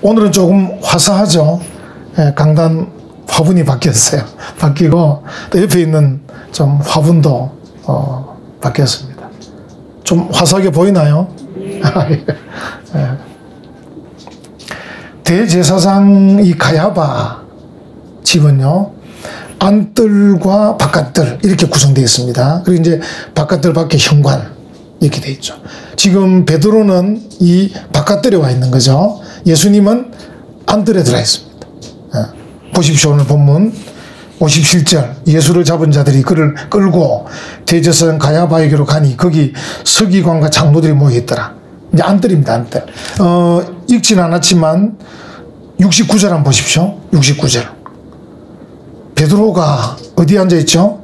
오늘은 조금 화사하죠. 예, 강단 화분이 바뀌었어요. 바뀌고 또 옆에 있는 좀 화분도 바뀌었습니다. 좀 화사하게 보이나요? 예. 대제사장 이 가야바 집은요, 안뜰과 바깥뜰 이렇게 구성되어 있습니다. 그리고 이제 바깥뜰 밖에 현관 이렇게 되어 있죠. 지금 베드로는 이 바깥뜰에 와 있는 거죠. 예수님은 안뜰에 들어가 있습니다. 보십시오. 오늘 본문 57절, 예수를 잡은 자들이 그를 끌고 대제사장 가야바에게로 가니 거기 서기관과 장로들이 모여 있더라. 이제 안뜰입니다. 안뜰. 읽지는 않았지만 69절 한번 보십시오. 69절. 베드로가 어디에 앉아있죠?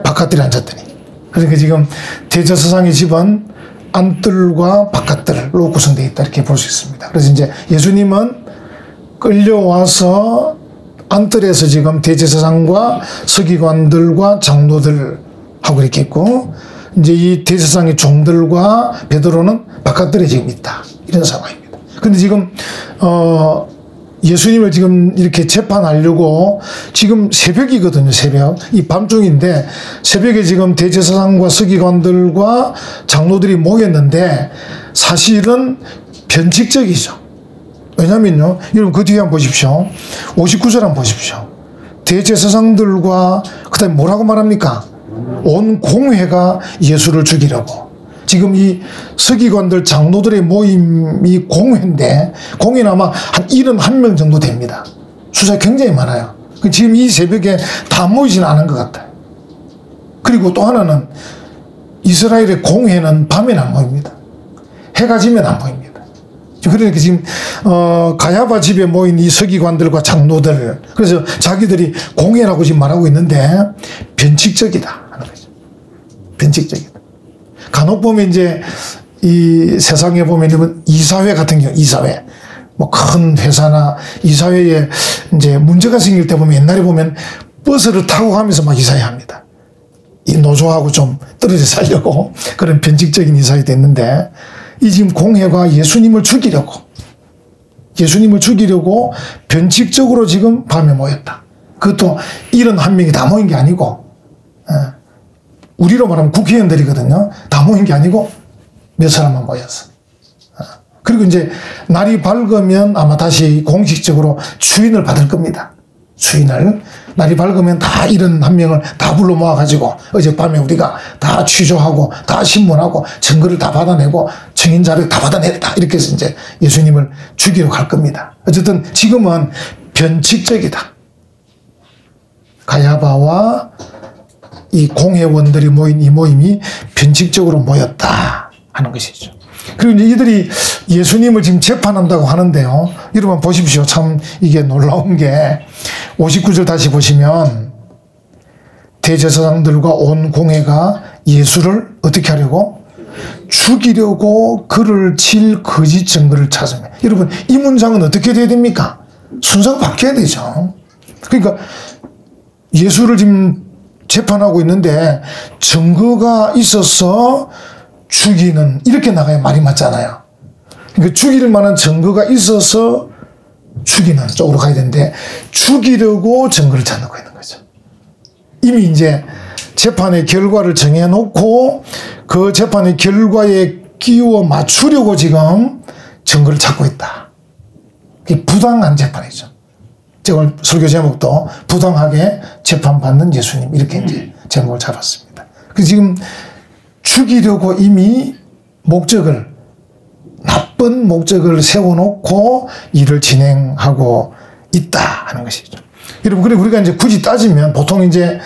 바깥뜰에 앉았더니. 그러니까 지금 대제사장의 집은 안뜰과 바깥뜰로 구성되어 있다 이렇게 볼 수 있습니다. 그래서 이제 예수님은 끌려와서 안뜰에서 지금 대제사장과 서기관들과 장로들하고 이렇게 있고, 이제 이 대제사장의 종들과 베드로는 바깥뜰에 지금 있다 이런 상황입니다. 근데 지금 예수님을 지금 이렇게 재판하려고 지금 새벽이거든요. 새벽. 이 밤중인데 새벽에 지금 대제사장과 서기관들과 장로들이 모였는데 사실은 변칙적이죠. 왜냐면요, 여러분 그 뒤에 한번 보십시오. 59절 한번 보십시오. 대제사장들과 그 다음에 뭐라고 말합니까? 온 공회가 예수를 죽이려고. 지금 이 서기관들 장로들의 모임이 공회인데, 공회는 아마 한 71명 정도 됩니다. 숫자 굉장히 많아요. 지금 이 새벽에 다 모이지는 않은 것 같아요. 그리고 또 하나는 이스라엘의 공회는 밤에는 안 모입니다. 해가 지면 안 모입니다. 그러니까 지금 가야바 집에 모인 이 서기관들과 장로들, 그래서 자기들이 공회라고 지금 말하고 있는데 변칙적이다 하는 거죠. 변칙적이다. 간혹 보면 이제 이 세상에 보면 이사회 같은 경우, 이사회 뭐 큰 회사나 이사회에 이제 문제가 생길 때 보면 옛날에 보면 버스를 타고 가면서 막 이사회합니다. 이 노조하고 좀 떨어져 살려고 그런 변칙적인 이사회도 있는데, 이 지금 공회가 예수님을 죽이려고 변칙적으로 지금 밤에 모였다. 그것도 71명이 다 모인 게 아니고, 우리로 말하면 국회의원들이거든요. 다 모인 게 아니고 몇 사람만 모였어. 그리고 이제 날이 밝으면 아마 다시 공식적으로 추인을 받을 겁니다. 추인을. 날이 밝으면 다 71명을 다 불러 모아가지고 어젯밤에 우리가 다 취조하고 다 신문하고 증거를 다 받아내고 증인 자료 다 받아냈다. 이렇게 해서 이제 예수님을 죽이러 갈 겁니다. 어쨌든 지금은 변칙적이다. 가야바와 이 공회원들이 모인 이 모임이 변칙적으로 모였다 하는 것이죠. 그리고 이제 이들이 예수님을 지금 재판한다고 하는데요. 여러분 보십시오. 참 이게 놀라운 게 59절 다시 보시면 대제사장들과 온 공회가 예수를 어떻게 하려고? 죽이려고 그를 칠 거짓 증거를 찾으면. 여러분 이 문장은 어떻게 돼야 됩니까? 순서가 바뀌어야 되죠. 그러니까 예수를 지금 재판하고 있는데 증거가 있어서 죽이는, 이렇게 나가야 말이 맞잖아요. 그러니까 죽일 만한 증거가 있어서 죽이는 쪽으로 가야 되는데 죽이려고 증거를 찾고 있는 거죠. 이미 이제 재판의 결과를 정해놓고 그 재판의 결과에 끼워 맞추려고 지금 증거를 찾고 있다. 이게 부당한 재판이죠. 제가 오늘 설교 제목도 부당하게 재판받는 예수님, 이렇게 이제 제목을 잡았습니다. 그래서 지금 죽이려고 이미 나쁜 목적을 세워놓고 일을 진행하고 있다 하는 것이죠. 여러분, 그리고 우리가 이제 굳이 따지면 보통 이제,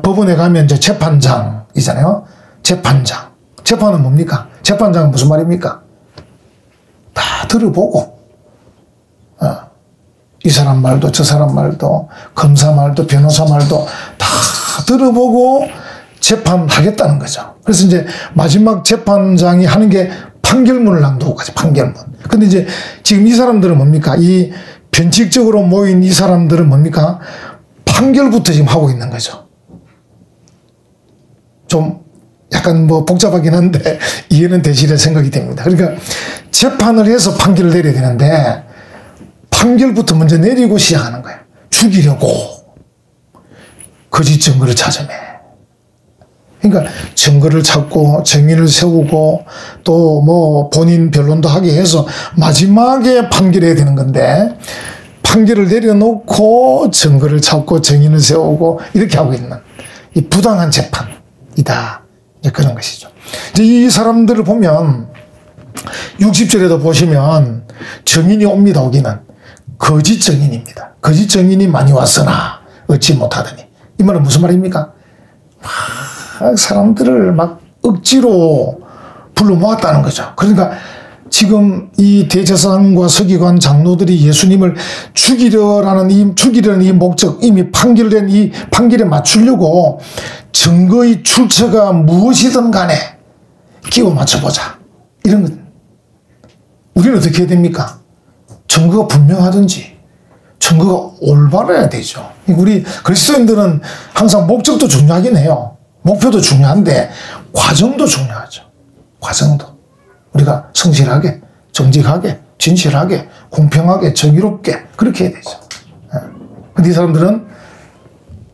법원에 가면 이제 재판장이잖아요. 재판장. 재판은 뭡니까? 재판장은 무슨 말입니까? 다 들어보고, 이 사람 말도 저 사람 말도 검사 말도 변호사 말도 다 들어보고 재판하겠다는 거죠. 그래서 이제 마지막 재판장이 하는 게 판결문을 낭독하고 가죠. 판결문. 근데 이제 지금 이 사람들은 뭡니까? 이 변칙적으로 모인 이 사람들은 뭡니까? 판결부터 지금 하고 있는 거죠. 좀 약간 뭐 복잡하긴 한데 이해는 되시리라 생각이 됩니다. 그러니까 재판을 해서 판결을 내려야 되는데 판결부터 먼저 내리고 시작하는 거예요. 죽이려고 거짓 증거를 찾아내. 그러니까 증거를 찾고 정의를 세우고 또 뭐 본인 변론도 하게 해서 마지막에 판결해야 되는 건데 판결을 내려놓고 증거를 찾고 정의를 세우고 이렇게 하고 있는 이 부당한 재판이다. 이제 그런 것이죠. 이제 이 사람들을 보면 60절에도 보시면 증인이 옵니다. 오기는 거짓 증인입니다. 거짓 증인이 많이 왔으나 얻지 못하더니 이 말은 무슨 말입니까? 사람들을 막 억지로 불러 모았다는 거죠. 그러니까 지금 이 대제사장과 서기관 장로들이 예수님을 죽이려는 이 목적, 이미 판결된 이 판결에 맞추려고 증거의 출처가 무엇이든 간에 끼워 맞춰보자. 이런 것. 우리는 어떻게 해야 됩니까? 증거가 분명하든지 증거가 올바라야 되죠. 우리 그리스도인들은 항상 목적도 중요하긴 해요. 목표도 중요한데 과정도 중요하죠. 과정도. 우리가 성실하게, 정직하게, 진실하게, 공평하게, 정의롭게 그렇게 해야 되죠. 근데 이 사람들은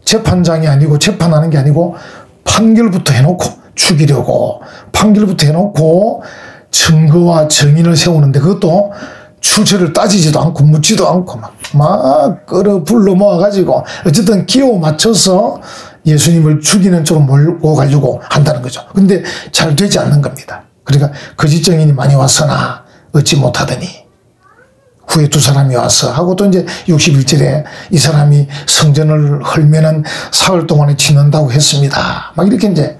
재판장이 아니고 재판하는 게 아니고 판결부터 해놓고 죽이려고 판결부터 해놓고 증거와 정의를 세우는데 그것도 출처를 따지지도 않고 묻지도 않고 막 끌어 불러 모아가지고 어쨌든 끼워 맞춰서 예수님을 죽이는 쪽으로 몰고 가려고 한다는 거죠. 근데 잘 되지 않는 겁니다. 그러니까 거짓 증인이 많이 왔으나 얻지 못하더니 후에 두 사람이 와서 하고 또 이제 61절에 이 사람이 성전을 헐면은 사흘 동안에 지낸다고 했습니다. 막 이렇게 이제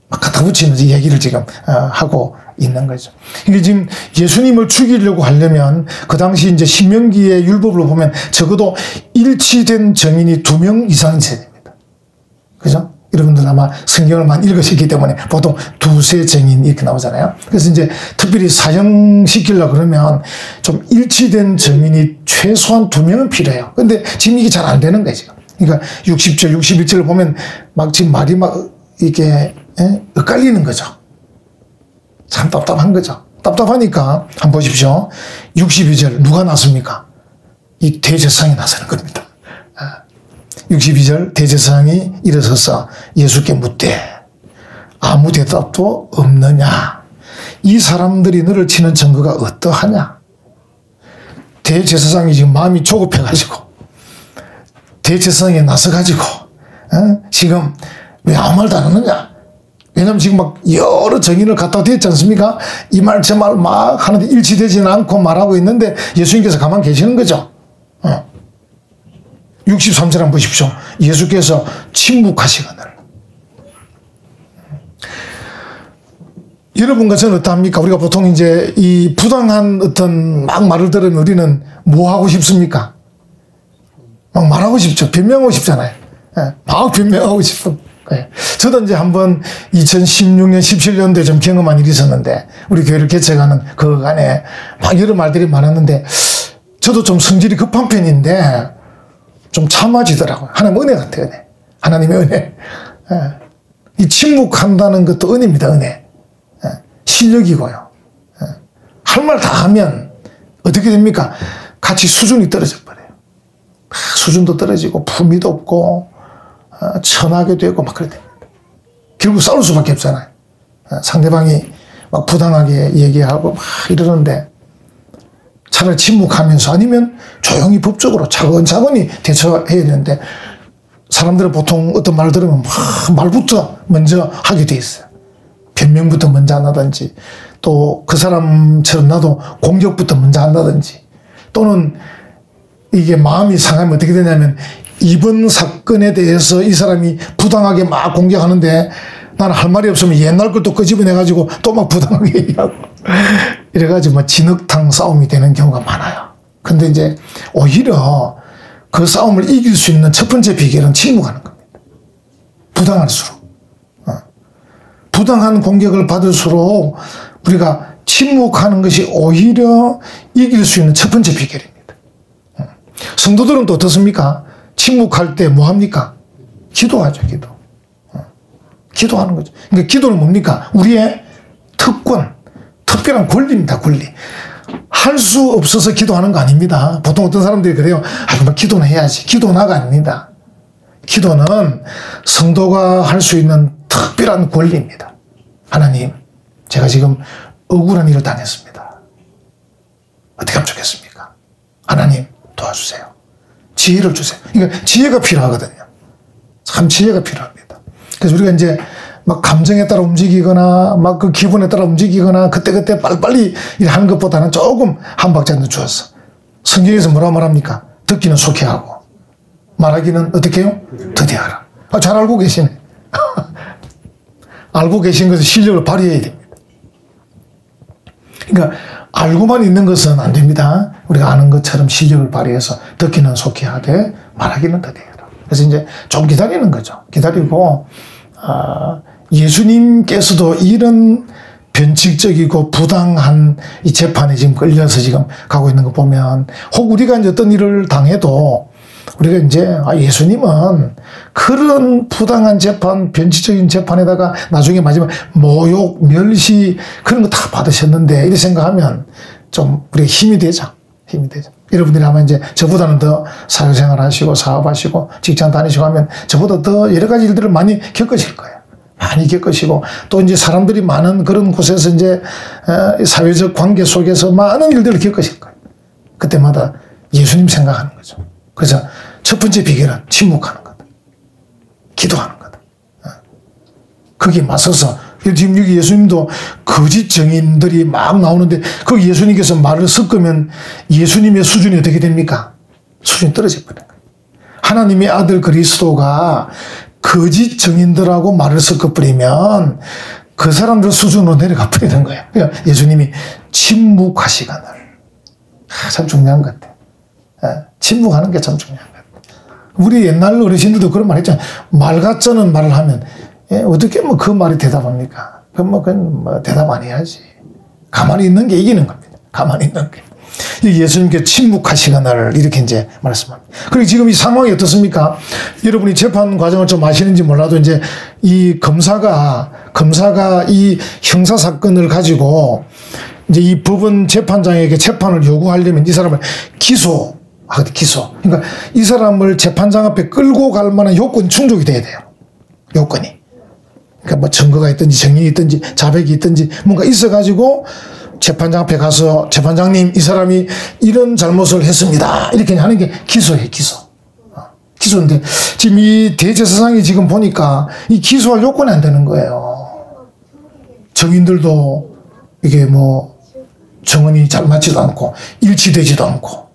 막 갖다 붙이면서 얘기를 지금 하고 있는 거죠. 이게 지금 예수님을 죽이려고 하려면 그 당시 이제 신명기의 율법을 보면 적어도 일치된 증인이 2명 이상 있어야 됩니다. 그죠? 여러분들 아마 성경을 많이 읽으셨기 때문에 보통 2세 증인 이렇게 나오잖아요. 그래서 이제 특별히 사형시키려고 그러면 좀 일치된 증인이 최소한 2명은 필요해요. 근데 지금 이게 잘 안 되는 거예요, 지금. 그러니까 60절, 61절을 보면 막 지금 말이 막 이게 엇갈리는 거죠. 참 답답한 거죠. 답답하니까 한번 보십시오. 62절 누가 나섭니까? 이 대제사장이 나서는 겁니다. 62절 대제사장이 일어서서 예수께 묻되 아무 대답도 없느냐? 이 사람들이 너를 치는 증거가 어떠하냐? 대제사장이 지금 마음이 조급해가지고 대제사장에 나서가지고 지금 왜 아무 말도 안 하느냐? 왜냐면 지금 막 여러 증인을 갖다 대지 않습니까? 이 말 저 말 막 하는데 일치되지는 않고 말하고 있는데 예수님께서 가만 계시는 거죠. 63절 한번 보십시오. 예수께서 침묵하시거늘. 여러분과 저는 어떠합니까? 우리가 보통 이제 이 부당한 어떤 막 말을 들으면 우리는 뭐 하고 싶습니까? 막 말하고 싶죠. 변명하고 싶잖아요. 막 변명하고 싶은. 저도 이제 한번 2016년, 17년도에 좀 경험한 일이 있었는데, 우리 교회를 개척하는 그 안에 막 여러 말들이 많았는데, 저도 좀 성질이 급한 편인데, 좀 참아지더라고요. 하나님 은혜 같아요, 은혜. 하나님의 은혜. 이 침묵한다는 것도 은혜입니다, 은혜. 실력이고요. 할 말 다 하면 어떻게 됩니까? 같이 수준이 떨어져 버려요. 수준도 떨어지고, 품위도 없고, 천하게 되고 막 그래 됩니다. 결국 싸울 수밖에 없잖아요. 상대방이 막 부당하게 얘기하고 막 이러는데 차라리 침묵하면서 아니면 조용히 법적으로 차근차근히 대처해야 되는데 사람들은 보통 어떤 말을 들으면 막 말부터 먼저 하게 돼 있어요. 변명부터 먼저 한다든지 또 그 사람처럼 나도 공격부터 먼저 한다든지 또는 이게 마음이 상하면 어떻게 되냐면 이번 사건에 대해서 이 사람이 부당하게 막 공격하는데 나는 할 말이 없으면 옛날 걸 또 끄집어내가지고 또 막 부당하게 얘기하고 이래가지고 막 진흙탕 싸움이 되는 경우가 많아요. 근데 이제 오히려 그 싸움을 이길 수 있는 첫 번째 비결은 침묵하는 겁니다. 부당할수록. 부당한 공격을 받을수록 우리가 침묵하는 것이 오히려 이길 수 있는 첫 번째 비결입니다. 성도들은 또 어떻습니까? 침묵할 때 뭐 합니까? 기도하죠, 기도. 기도하는 거죠. 그러니까 기도는 뭡니까? 우리의 특권, 특별한 권리입니다. 권리. 할 수 없어서 기도하는 거 아닙니다. 보통 어떤 사람들이 그래요. 그럼 기도는 해야지. 기도나가 아닙니다. 기도는 성도가 할 수 있는 특별한 권리입니다. 하나님, 제가 지금 억울한 일을 당했습니다. 어떻게 하면 좋겠습니까? 하나님, 도와주세요. 지혜를 주세요. 그러니까 지혜가 필요하거든요. 참 지혜가 필요합니다. 그래서 우리가 이제 막 감정에 따라 움직이거나 막 그 기분에 따라 움직이거나 그때그때 빨리빨리 하는 것보다는 조금 한 박자 늦추어서 성경에서 뭐라고 말합니까? 듣기는 속히 하고 말하기는 어떻게 해요? 더디하라. 잘 알고 계시네. 알고 계신 것은 실력을 발휘해야 됩니다. 그러니까 알고만 있는 것은 안 됩니다. 우리가 아는 것처럼 실력을 발휘해서 듣기는 속히 하되 말하기는 더디하라. 그래서 이제 좀 기다리는 거죠. 기다리고 예수님께서도 이런 변칙적이고 부당한 이 재판에 지금 끌려서 지금 가고 있는 거 보면, 혹 우리가 이제 어떤 일을 당해도 우리가 이제 예수님은 그런 부당한 재판, 변칙적인 재판에다가 나중에 마지막 모욕, 멸시 그런 거 다 받으셨는데 이렇게 생각하면 좀 우리가 힘이 되죠. 힘이 되죠. 여러분들이 아마 이제 저보다는 더 사회생활 하시고 사업하시고 직장 다니시고 하면 저보다 더 여러 가지 일들을 많이 겪으실 거예요. 많이 겪으시고 또 이제 사람들이 많은 그런 곳에서 이제 사회적 관계 속에서 많은 일들을 겪으실 거예요. 그때마다 예수님 생각하는 거죠. 그래서 첫 번째 비결은 침묵하는 거다. 기도하는 거다. 거기에 맞서서 지금 여기 예수님도 거짓 증인들이 막 나오는데 거기 예수님께서 말을 섞으면 예수님의 수준이 어떻게 됩니까? 수준이 떨어져 버려요. 하나님의 아들 그리스도가 거짓 증인들하고 말을 섞어버리면 그 사람들 수준으로 내려가 버리는 거예요. 그러니까 예수님이 침묵하시거늘. 참 중요한 것 같아요. 침묵하는 게 참 중요한 것 같아요. 우리 옛날 어르신들도 그런 말 했잖아요. 말 같자는 말을 하면 어떻게 뭐 그 말이 대답합니까? 그건 대답 안 해야지. 가만히 있는 게 이기는 겁니다. 가만히 있는 게. 예수님께 침묵하시거늘 이렇게 이제 말씀합니다. 그리고 지금 이 상황이 어떻습니까? 여러분이 재판 과정을 좀 아시는지 몰라도 이제 이 검사가 이 형사 사건을 가지고 이제 이 법원 재판장에게 재판을 요구하려면 이 사람을 기소하거든, 기소. 그러니까 이 사람을 재판장 앞에 끌고 갈 만한 요건이 충족이 돼야 돼요. 요건이. 그러니까 뭐 증거가 있든지 정황이 있든지 자백이 있든지 뭔가 있어가지고 재판장 앞에 가서 재판장님 이 사람이 이런 잘못을 했습니다. 이렇게 하는 게 기소예요. 기소. 기소인데 지금 이 대제사장이 지금 보니까 이 기소할 요건이 안 되는 거예요. 증인들도 이게 뭐 정언이 잘 맞지도 않고 일치되지도 않고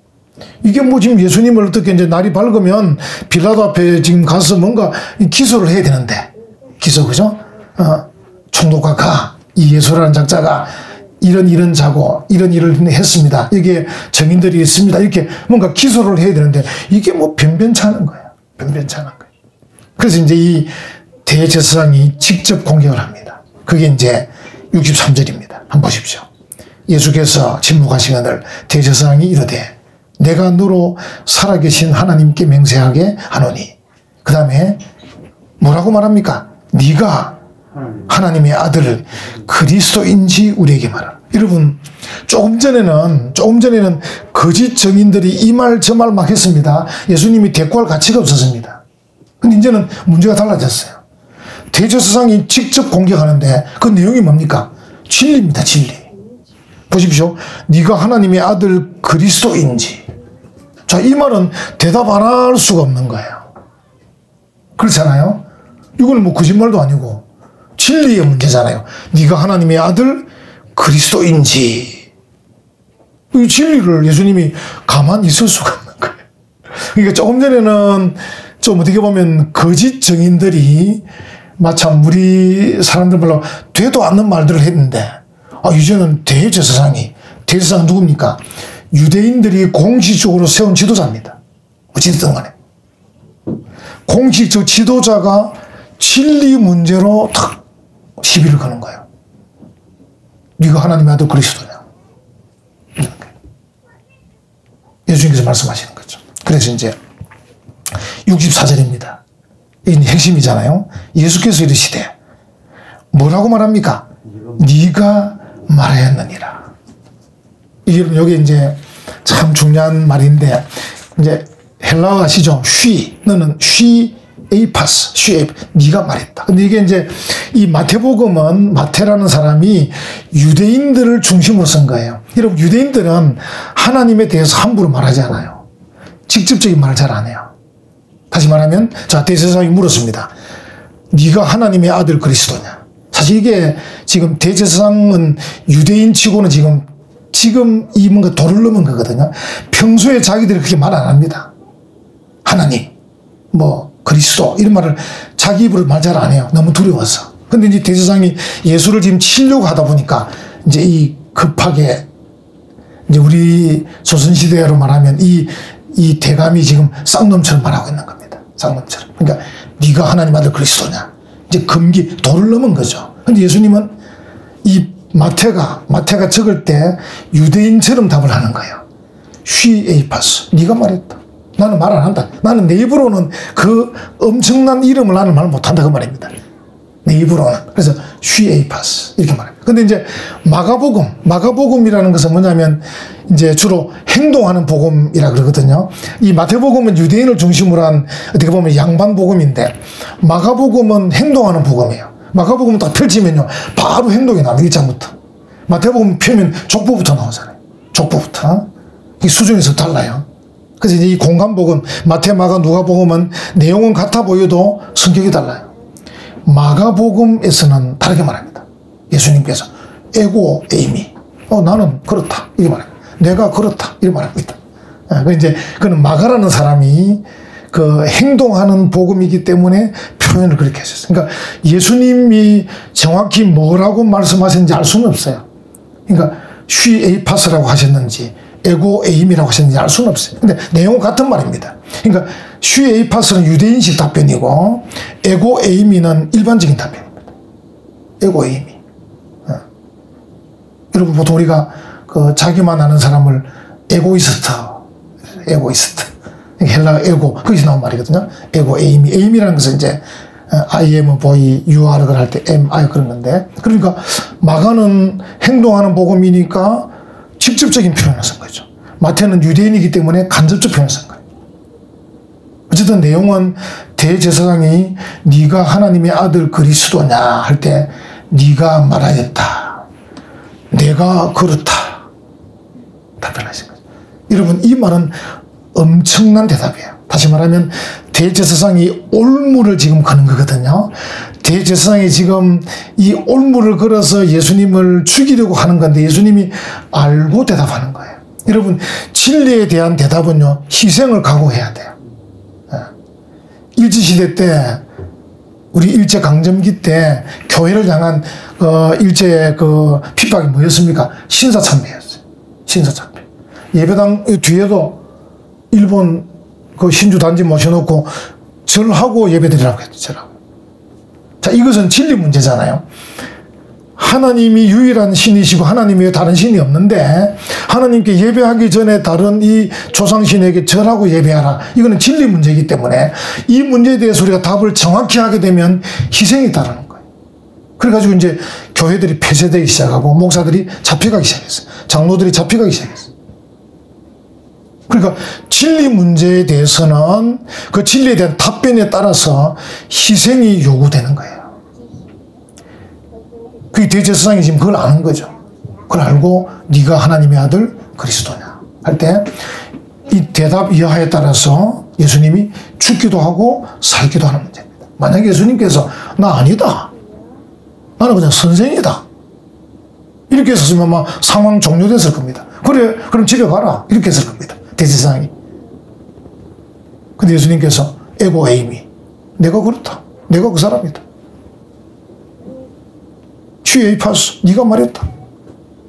이게 뭐 지금 예수님을 어떻게 이제 날이 밝으면 빌라도 앞에 지금 가서 뭔가 기소를 해야 되는데 기소 그죠? 총독과 이 예수라는 작자가 이런 자고 이런 일을 했습니다. 여기에 증인들이 있습니다. 이렇게 뭔가 기소를 해야 되는데 이게 뭐 변변치 않은 거예요. 변변치 않은 거예요. 그래서 이제 이 대제사장이 직접 공격을 합니다. 그게 이제 63절입니다. 한번 보십시오. 예수께서 침묵하시거늘 대제사장이 이르되 내가 너로 살아계신 하나님께 맹세하게 하노니. 그 다음에 뭐라고 말합니까? 네가 하나님의 아들 그리스도인지 우리에게 말하라. 여러분 조금 전에는 거짓 증인들이 이 말 저 말 막 했습니다. 예수님이 대꾸할 가치가 없었습니다. 근데 이제는 문제가 달라졌어요. 대제사장이 직접 공격하는데 그 내용이 뭡니까? 진리입니다. 진리. 보십시오. 네가 하나님의 아들 그리스도인지. 자, 이 말은 대답 안 할 수가 없는 거예요. 그렇잖아요. 이건 뭐 거짓말도 아니고 진리의 문제잖아요. 네가 하나님의 아들 그리스도인지. 이 진리를 예수님이 가만히 있을 수가 없는 거예요. 그러니까 조금 전에는 좀 어떻게 보면 거짓 증인들이 마참 우리 사람들 말로 되도 않는 말들을 했는데 이제는 대제사장 누굽니까? 유대인들이 공식적으로 세운 지도자입니다. 어찌됐든 간에 공식적 지도자가 진리 문제로 탁 시비를 거는 거예요. 네가 하나님의 아들 그리스도냐. 예수님께서 말씀하시는 거죠. 그래서 이제 64절입니다. 이 핵심이잖아요. 예수께서 이르시되 뭐라고 말합니까? 네가 말하였느니라. 이게 여기 이제 참 중요한 말인데, 이제 헬라어 아시죠? 너는 에이파스, 네가 말했다. 근데 이게 이제 이 마태복음은 마태라는 사람이 유대인들을 중심으로 쓴 거예요. 여러분, 유대인들은 하나님에 대해서 함부로 말하지 않아요. 직접적인 말을 잘 안 해요. 다시 말하면, 자, 대제사장이 물었습니다. 네가 하나님의 아들 그리스도냐? 사실 이게 지금 대제사장은 유대인 치고는 지금 이 뭔가 도를 넘은 거거든요. 평소에 자기들이 그렇게 말 안 합니다. 하나님, 그리스도, 이런 말을 자기 입으로 말 잘 안 해요. 너무 두려워서. 근데 이제 대제사장이 예수를 지금 치려고 하다 보니까 이제 이 급하게 이제 우리 조선시대로 말하면 이 대감이 지금 쌍놈처럼 말하고 있는 겁니다. 쌍놈처럼. 그러니까 네가 하나님 아들 그리스도냐? 이제 도를 넘은 거죠. 근데 예수님은 이 마태가 적을 때 유대인처럼 답을 하는 거예요. 에이파스, 네가 말했다. 나는 말 안 한다. 나는 내 입으로는 그 엄청난 이름을 나는 말 못한다. 그 말입니다. 내 입으로는. 그래서 에이파스 이렇게 말합니다. 근데 이제 마가복음이라는 것은 뭐냐면 이제 주로 행동하는 복음이라 그러거든요. 이 마태복음은 유대인을 중심으로 한 어떻게 보면 양반 복음인데, 마가복음은 행동하는 복음이에요. 마가복음 딱 펼치면요 바로 행동이 나옵니다. 1장부터. 마태복음 펴면 족보부터 나오잖아요. 족보부터. 이 수준에서 달라요. 그래서 이제 이 공간복음, 마태, 마가, 누가복음은 내용은 같아 보여도 성격이 달라요. 마가복음에서는 다르게 말합니다. 예수님께서 에고 에이미, 나는 그렇다 이렇게 말합니다. 내가 그렇다 이렇게 말합니다. 이제 그는 마가라는 사람이 그 행동하는 복음이기 때문에 표현을 그렇게 하셨어요. 그러니까 예수님이 정확히 뭐라고 말씀하셨는지 알 수는 없어요. 그러니까 에이파스라고 하셨는지 에고 에임이라고 하셨는지 알 수는 없어요. 근데 내용은 같은 말입니다. 그러니까 에이파스는 유대인식 답변이고 에고 에이미는 일반적인 답변입니다. 에고 에이미. 여러분, 보통 우리가 그 자기만 아는 사람을 에고이스트. 헬라 에고, 거기서 나온 말이거든요. 에고 에이미. 에이미라는 것은 이제 I am a boy, you are 할 때 am, I 그런 건데, 그러니까 마가는 행동하는 복음이니까 직접적인 표현을 쓴 거죠. 마태는 유대인이기 때문에 간접적 표현을 쓴 거예요. 어쨌든 내용은 대제사장이 네가 하나님의 아들 그리스도냐 할 때 네가 말하였다. 내가 그렇다. 답변하신 거죠. 여러분, 이 말은 엄청난 대답이에요. 다시 말하면 대제사장이 올무를 지금 거는 거거든요. 대제사장이 지금 이 올무를 걸어서 예수님을 죽이려고 하는 건데 예수님이 알고 대답하는 거예요. 여러분, 진리에 대한 대답은요, 희생을 각오해야 돼요. 일제시대 때, 우리 일제강점기 때 교회를 향한 일제의 그 핍박이 뭐였습니까? 신사참배였어요. 신사참배. 예배당 뒤에도 일본 그 신주 단지 모셔놓고 절하고 예배드리라고 했죠. 절하고. 자, 이것은 진리 문제잖아요. 하나님이 유일한 신이시고 하나님 외에 다른 신이 없는데 하나님께 예배하기 전에 다른 이 조상신에게 절하고 예배하라. 이거는 진리 문제이기 때문에 이 문제에 대해서 우리가 답을 정확히 하게 되면 희생이 따르는 거예요. 그래가지고 이제 교회들이 폐쇄되기 시작하고 목사들이 잡혀가기 시작했어요. 장로들이 잡혀가기 시작했어요. 그러니까 진리 문제에 대해서는 그 진리에 대한 답변에 따라서 희생이 요구되는 거예요. 그 대제사장이 지금 그걸 아는 거죠. 그걸 알고 네가 하나님의 아들 그리스도냐 할 때 이 대답 이하에 따라서 예수님이 죽기도 하고 살기도 하는 문제입니다. 만약에 예수님께서 나 아니다, 나는 그냥 선생이다 이렇게 했었으면 아마 상황 종료됐을 겁니다. 그래, 그럼 집에 가라 이렇게 했을 겁니다. 대제사장이. 근데 예수님께서 에고 에이미, 내가 그렇다, 내가 그 사람이다, 에이파스, 네가 말했다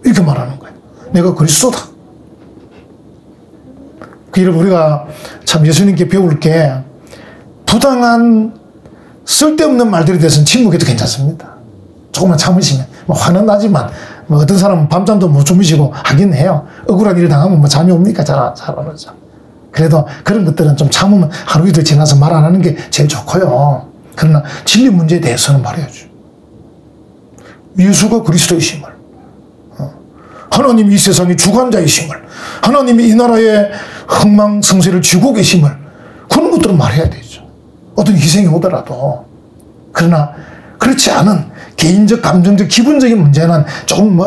이렇게 말하는 거예요. 내가 그리스도다. 여러분, 우리가 참 예수님께 배울 게 부당한 쓸데없는 말들에 대해서는 침묵해도 괜찮습니다. 조금만 참으시면 화는 나지만 어떤 사람은 밤잠도 못 주무시고 하긴 해요. 억울한 일 당하면 잠이 옵니까? 잘 안 오죠. 그래도 그런 것들은 좀 참으면 하루 이틀 지나서 말 안 하는 게 제일 좋고요. 그러나 진리 문제에 대해서는 말해야죠. 예수가 그리스도이심을, 하나님이 이 세상의 주관자이심을, 하나님이 이 나라의 흥망성쇠를 쥐고 계심을, 그런 것들은 말해야 되죠. 어떤 희생이 오더라도. 그러나 그렇지 않은 개인적, 감정적, 기분적인 문제는 조금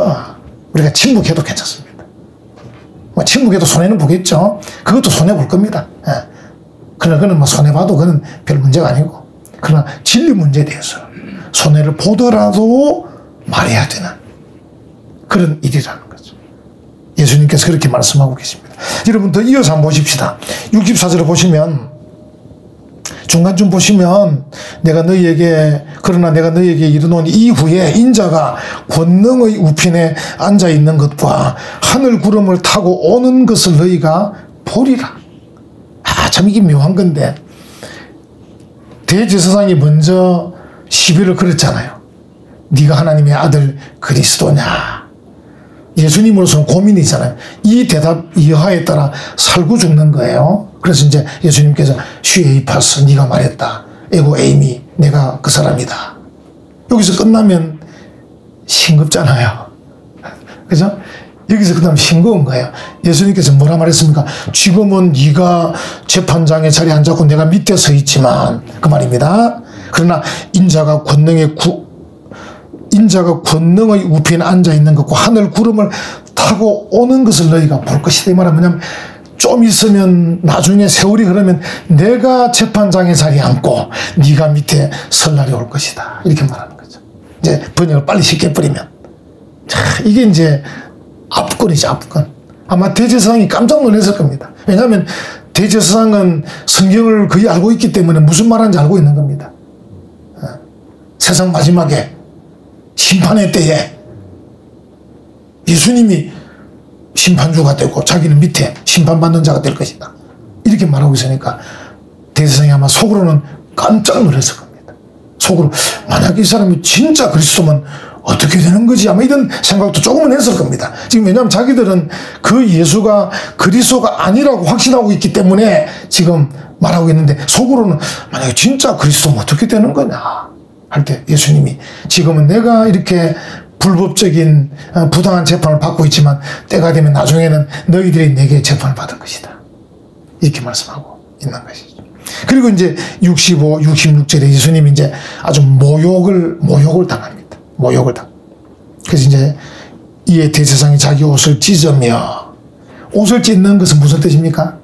우리가 침묵해도 괜찮습니다. 침묵해도 손해는 보겠죠. 그것도 손해볼 겁니다. 그러나 그는 손해봐도 그는 별 문제가 아니고, 그러나 진리 문제에 대해서 손해를 보더라도 말해야 되는 그런 일이라는 거죠. 예수님께서 그렇게 말씀하고 계십니다. 여러분 더 이어서 한번 보십시다. 64절을 보시면, 중간쯤 보시면, 그러나 내가 너희에게 이르노니 이후에 인자가 권능의 우편에 앉아 있는 것과 하늘 구름을 타고 오는 것을 너희가 보리라. 참 이게 묘한 건데, 대제사장이 먼저 시비를 걸었잖아요. 네가 하나님의 아들 그리스도냐. 예수님으로서는 고민이잖아요. 이 대답 이하에 따라 살고 죽는 거예요. 그래서 이제 예수님께서 슈에이파스, 네가 말했다. 에고 에이미, 내가 그 사람이다. 여기서 끝나면 싱겁잖아요. 그죠? 여기서 끝나면 싱거운 거예요. 예수님께서 뭐라 말했습니까? 지금은 네가 재판장의 자리에 앉았고 내가 밑에 서 있지만, 그 말입니다. 그러나 인자가 권능의 우편에 앉아 있는 것과 하늘 구름을 타고 오는 것을 너희가 볼 것이다. 이 말은 뭐냐면, 좀 있으면 나중에 세월이 흐르면 내가 재판장의 자리에 앉고 네가 밑에 설 날이 올 것이다. 이렇게 말하는 거죠. 이제 번역을 빨리 쉽게 버리면. 이게 이제 압권이죠, 압권. 아마 대제사장이 깜짝 놀랐을 겁니다. 왜냐하면 대제사장은 성경을 거의 알고 있기 때문에 무슨 말하는지 알고 있는 겁니다. 세상 마지막에 심판의 때에 예수님이 심판주가 되고 자기는 밑에 심판받는 자가 될 것이다. 이렇게 말하고 있으니까 대제사장이 아마 속으로는 깜짝 놀랐을 겁니다. 속으로 만약 이 사람이 진짜 그리스도면 어떻게 되는 거지? 아마 이런 생각도 조금은 했을 겁니다. 지금 왜냐하면 자기들은 그 예수가 그리스도가 아니라고 확신하고 있기 때문에 지금 말하고 있는데, 속으로는 만약에 진짜 그리스도면 어떻게 되는 거냐 할 때 예수님이 지금은 내가 이렇게 불법적인 부당한 재판을 받고 있지만 때가 되면 나중에는 너희들이 내게 재판을 받을 것이다. 이렇게 말씀하고 있는 것이죠. 그리고 이제 65, 66절에 예수님이 이제 아주 모욕을 당합니다. 모욕을 당. 그래서 이제 이에 대제사장이 자기 옷을 찢으며, 옷을 찢는 것은 무슨 뜻입니까?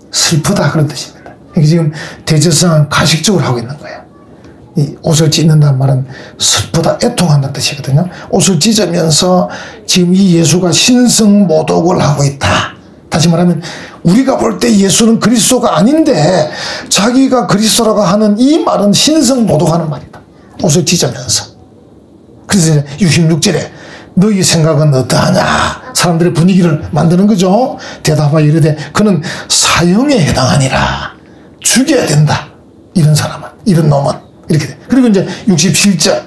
슬프다, 그런 뜻입니다. 그러니까 지금 대제사장은 가식적으로 하고 있는 거예요. 이 옷을 찢는다는 말은 슬프다, 애통한다는 뜻이거든요. 옷을 찢으면서 지금 이 예수가 신성모독을 하고 있다. 다시 말하면 우리가 볼 때 예수는 그리스도가 아닌데 자기가 그리스도라고 하는 이 말은 신성모독하는 말이다. 옷을 찢으면서. 그래서 이제 66절에 너희 생각은 어떠하냐? 사람들의 분위기를 만드는 거죠. 대답하여 이르되 그는 사형에 해당하니라. 죽여야 된다. 이런 사람은, 이런 놈은. 이렇게 돼. 그리고 이제 67절.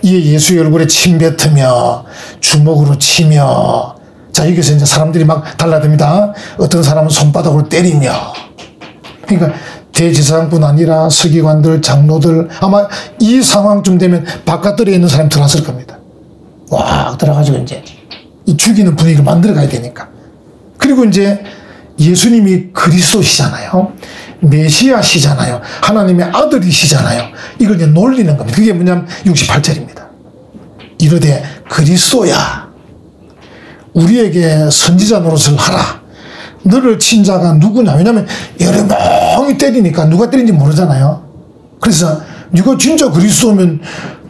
이에 예수의 얼굴에 침 뱉으며 주먹으로 치며, 자, 여기서 이제 사람들이 막 달라듭니다. 어떤 사람은 손바닥으로 때리며. 그러니까 대제사장뿐 아니라 서기관들, 장로들, 아마 이 상황쯤 되면 바깥들에 있는 사람이 들어왔을 겁니다. 와, 들어가지고 이제 이 죽이는 분위기를 만들어 가야 되니까. 그리고 이제 예수님이 그리스도시잖아요. 메시아시잖아요. 하나님의 아들이시잖아요. 이걸 이제 놀리는 겁니다. 그게 뭐냐면 68절입니다. 이르되 그리스도야, 우리에게 선지자 노릇을 하라. 너를 친 자가 누구냐? 왜냐하면 여러 명이 때리니까 누가 때린지 모르잖아요. 그래서 네가 진짜 그리스도면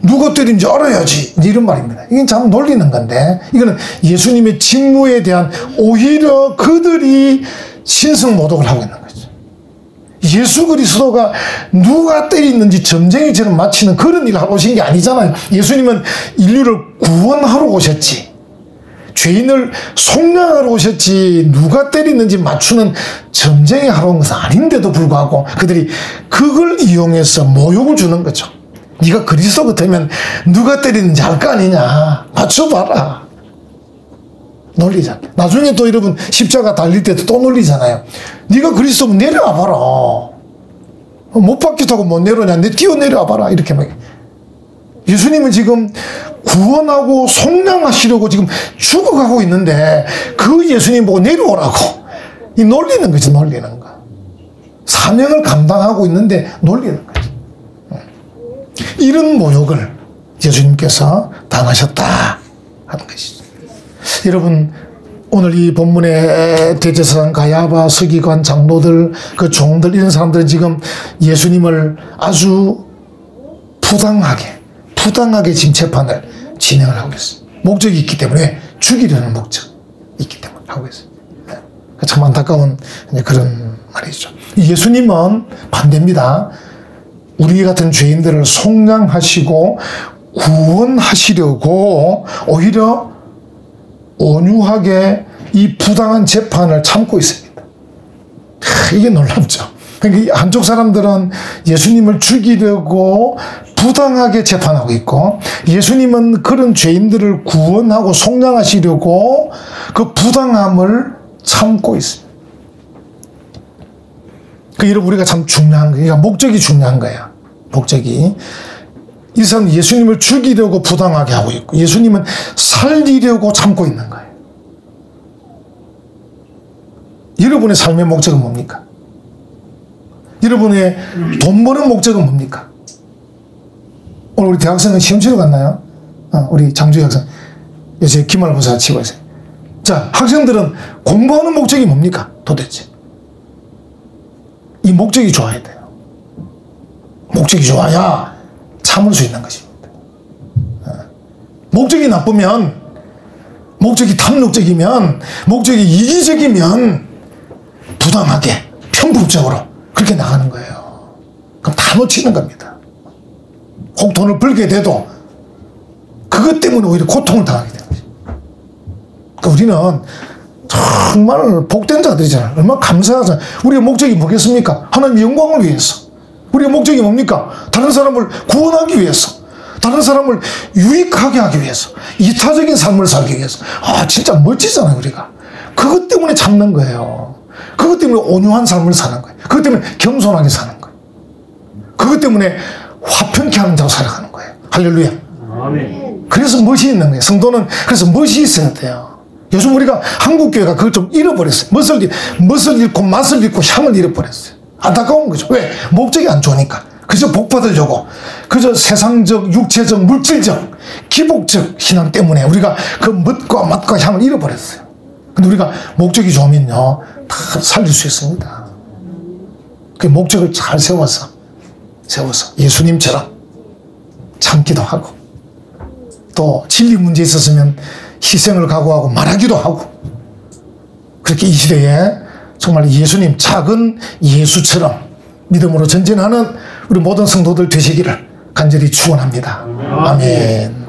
누가 때린지 알아야지, 이런 말입니다. 이게 참 놀리는 건데, 이거는 예수님의 직무에 대한 오히려 그들이 신성모독을 하고 있는 거죠. 예수 그리스도가 누가 때리는지 점쟁이처럼 맞히는 그런 일을 하러 오신 게 아니잖아요. 예수님은 인류를 구원하러 오셨지, 죄인을 속량하러 오셨지, 누가 때리는지 맞추는 점쟁이 하러 온 것은 아닌데도 불구하고 그들이 그걸 이용해서 모욕을 주는 거죠. 네가 그리스도 같으면 누가 때리는지 알 거 아니냐, 맞춰봐라. 놀리잖아. 나중에 또 여러분 십자가 달릴 때도 또 놀리잖아요. 네가 그리스도면 내려와 봐라. 못 박혔다고 못 내려오냐, 내 뛰어 내려와 봐라. 이렇게 막. 예수님은 지금 구원하고 속량하시려고 지금 죽어가고 있는데 그 예수님 보고 내려오라고 이 놀리는 거지. 놀리는 거. 사명을 감당하고 있는데 놀리는 거지. 이런 모욕을 예수님께서 당하셨다 하는 것이죠. 여러분, 오늘 이 본문의 대제사장 가야바, 서기관, 장로들, 그 종들, 이런 사람들은 지금 예수님을 아주 부당하게 지금 재판을 진행을 하고 있어요. 목적이 있기 때문에 죽이려는 목적이 있기 때문에 하고 있어요. 참 안타까운 그런 말이죠. 예수님은 반대입니다. 우리 같은 죄인들을 속량하시고 구원하시려고 오히려 온유하게 이 부당한 재판을 참고 있습니다. 이게 놀랍죠. 그러니까 한쪽 사람들은 예수님을 죽이려고 부당하게 재판하고 있고, 예수님은 그런 죄인들을 구원하고 속량하시려고 그 부당함을 참고 있습니다. 여러분, 우리가 참 중요한 거예요. 그러니까 목적이 중요한 거야. 목적이. 이 사람은 예수님을 죽이려고 부당하게 하고 있고, 예수님은 살리려고 참고 있는 거예요. 여러분의 삶의 목적은 뭡니까? 여러분의 돈 버는 목적은 뭡니까? 오늘 우리 대학생은 시험 치러 갔나요? 우리 장주희 학생. 요새 기말고사 치고 있어요. 자, 학생들은 공부하는 목적이 뭡니까? 도대체. 이 목적이 좋아야 돼요. 목적이 좋아야 참을 수 있는 것입니다. 목적이 나쁘면, 목적이 탐욕적이면, 목적이 이기적이면 부당하게, 편법적으로 그렇게 나가는 거예요. 그럼 다 놓치는 겁니다. 혹 돈을 벌게 돼도 그것 때문에 오히려 고통을 당하게 되는 거죠. 그러니까 우리는 정말 복된 자들이잖아요. 얼마나 감사하잖아요. 우리의 목적이 뭐겠습니까? 하나님의 영광을 위해서. 우리의 목적이 뭡니까? 다른 사람을 구원하기 위해서. 다른 사람을 유익하게 하기 위해서. 이타적인 삶을 살기 위해서. 진짜 멋지잖아요, 우리가. 그것 때문에 참는 거예요. 그것 때문에 온유한 삶을 사는 거예요. 그것 때문에 겸손하게 사는 거예요. 그것 때문에 화평케 하는 자로 살아가는 거예요. 할렐루야. 아멘. 그래서 멋이 있는 거예요. 성도는 그래서 멋이 있어야 돼요. 요즘 우리가 한국교회가 그걸 좀 잃어버렸어요. 멋을 잃고 맛을 잃고 향을 잃어버렸어요. 안타까운 거죠. 왜? 목적이 안 좋으니까. 그저 복 받으려고, 그저 세상적, 육체적, 물질적, 기복적 신앙 때문에 우리가 그 멋과 맛과 향을 잃어버렸어요. 근데 우리가 목적이 좋으면요, 다 살릴 수 있습니다. 그 목적을 잘 세워서 예수님처럼 참기도 하고, 또 진리 문제에 있었으면 희생을 각오하고 말하기도 하고, 그렇게 이 시대에 정말 예수님, 작은 예수처럼 믿음으로 전진하는 우리 모든 성도들 되시기를 간절히 축원합니다. 아멘.